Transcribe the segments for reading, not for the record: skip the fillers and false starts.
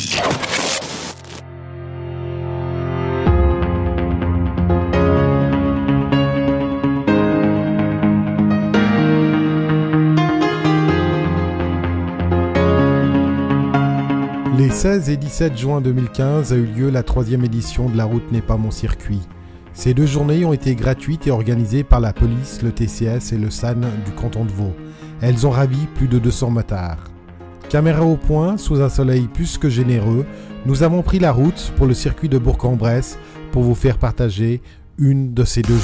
Les 16 et 17 juin 2015 a eu lieu la 3e édition de La route n'est pas mon circuit. Ces 2 journées ont été gratuites et organisées par la police, le TCS et le SAN du canton de Vaud. Elles ont ravi plus de 200 motards. Caméra au point, sous un soleil plus que généreux, nous avons pris la route pour le circuit de Bourg-en-Bresse pour vous faire partager une de ces 2 journées.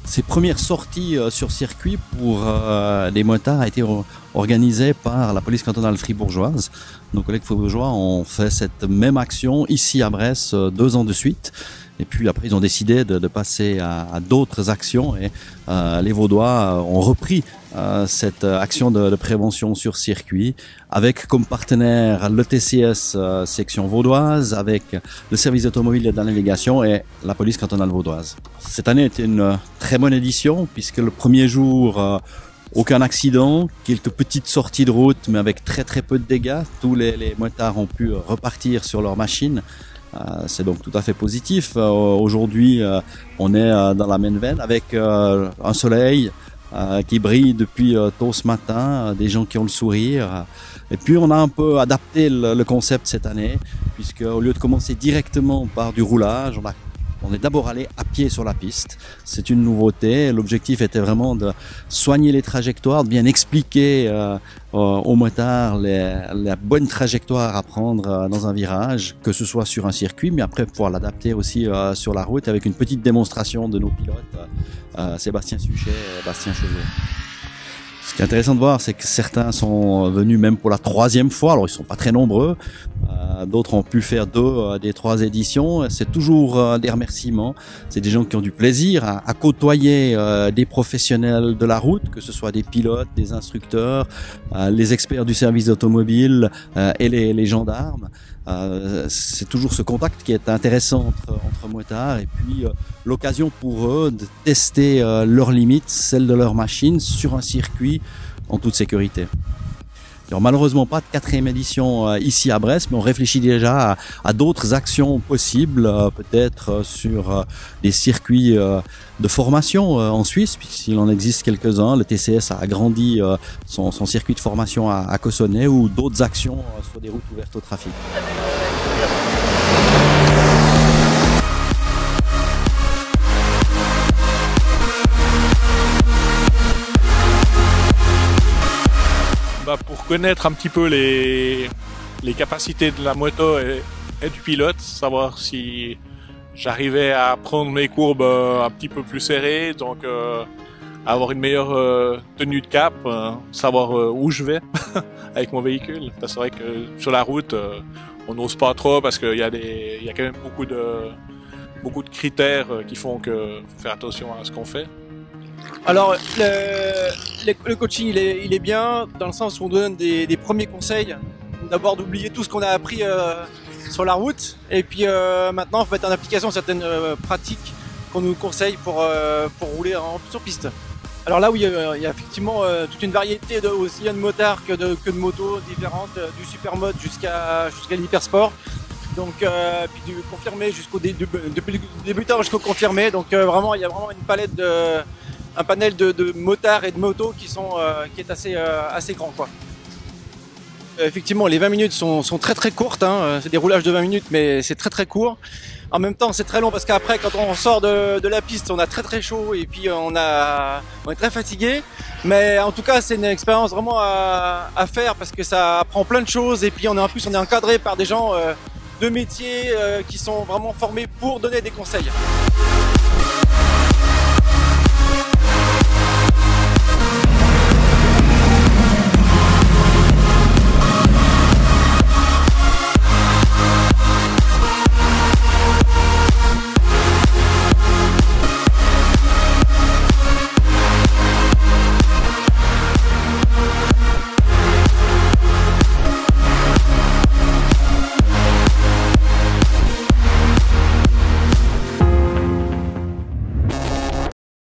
Ces premières sorties sur circuit pour les motards a été organisée par la police cantonale fribourgeoise. Nos collègues fribourgeois ont fait cette même action ici à Bresse 2 ans de suite. Et puis après, ils ont décidé de passer à d'autres actions et les Vaudois ont repris cette action de prévention sur circuit avec comme partenaire le TCS section vaudoise, avec le service automobile de la navigation et la police cantonale vaudoise. Cette année était une très bonne édition puisque le premier jour, aucun accident, quelques petites sorties de route mais avec très peu de dégâts. Tous les motards ont pu repartir sur leur machine. C'est donc tout à fait positif. Aujourd'hui, on est dans la même veine avec un soleil qui brille depuis tôt ce matin, des gens qui ont le sourire. Et puis on a un peu adapté le concept cette année, puisque au lieu de commencer directement par du roulage, on est d'abord allé à pied sur la piste. C'est une nouveauté. L'objectif était vraiment de soigner les trajectoires, de bien expliquer aux motards la bonne trajectoire à prendre dans un virage, que ce soit sur un circuit, mais après pouvoir l'adapter aussi sur la route avec une petite démonstration de nos pilotes, Sébastien Suchet et Bastien Cheveux. Ce qui est intéressant de voir, c'est que certains sont venus même pour la 3e fois. Alors, ils sont pas très nombreux. D'autres ont pu faire 2 des 3 éditions. C'est toujours des remerciements. C'est des gens qui ont du plaisir à côtoyer des professionnels de la route, que ce soit des pilotes, des instructeurs, les experts du service automobile et les gendarmes. C'est toujours ce contact qui est intéressant entre motards et puis l'occasion pour eux de tester leurs limites, celles de leur machine sur un circuit en toute sécurité. Alors, malheureusement pas de 4e édition ici à Bresse, mais on réfléchit déjà à d'autres actions possibles, peut-être sur des circuits de formation en Suisse, puisqu'il en existe quelques-uns. Le TCS a agrandi son circuit de formation à Cossonay, ou d'autres actions sur des routes ouvertes au trafic. Pour connaître un petit peu les capacités de la moto et du pilote, savoir si j'arrivais à prendre mes courbes un petit peu plus serrées, donc avoir une meilleure tenue de cap, savoir où je vais avec mon véhicule. Parce que c'est vrai que sur la route, on n'ose pas trop parce qu'il y a quand même beaucoup de critères qui font que faut faire attention à ce qu'on fait. Alors le coaching il est bien dans le sens où on donne des premiers conseils, d'abord d'oublier tout ce qu'on a appris sur la route et puis maintenant on faut mettre en application certaines pratiques qu'on nous conseille pour rouler sur piste. Alors là oui, il y a effectivement toute une variété aussi bien de motards que de motos différentes, du supermode jusqu'à l'hypersport. Donc puis du confirmé jusqu'au débutant jusqu'au confirmé. Donc vraiment il y a vraiment une palette un panel de motards et de motos qui est assez grand, quoi. Effectivement, les 20 minutes sont très courtes, hein. C'est des roulages de 20 minutes, mais c'est très court. En même temps, c'est très long parce qu'après, quand on sort de la piste, on a très chaud et puis on est très fatigué. Mais en tout cas, c'est une expérience vraiment à faire parce que ça apprend plein de choses et puis en plus, on est encadré par des gens de métier qui sont vraiment formés pour donner des conseils.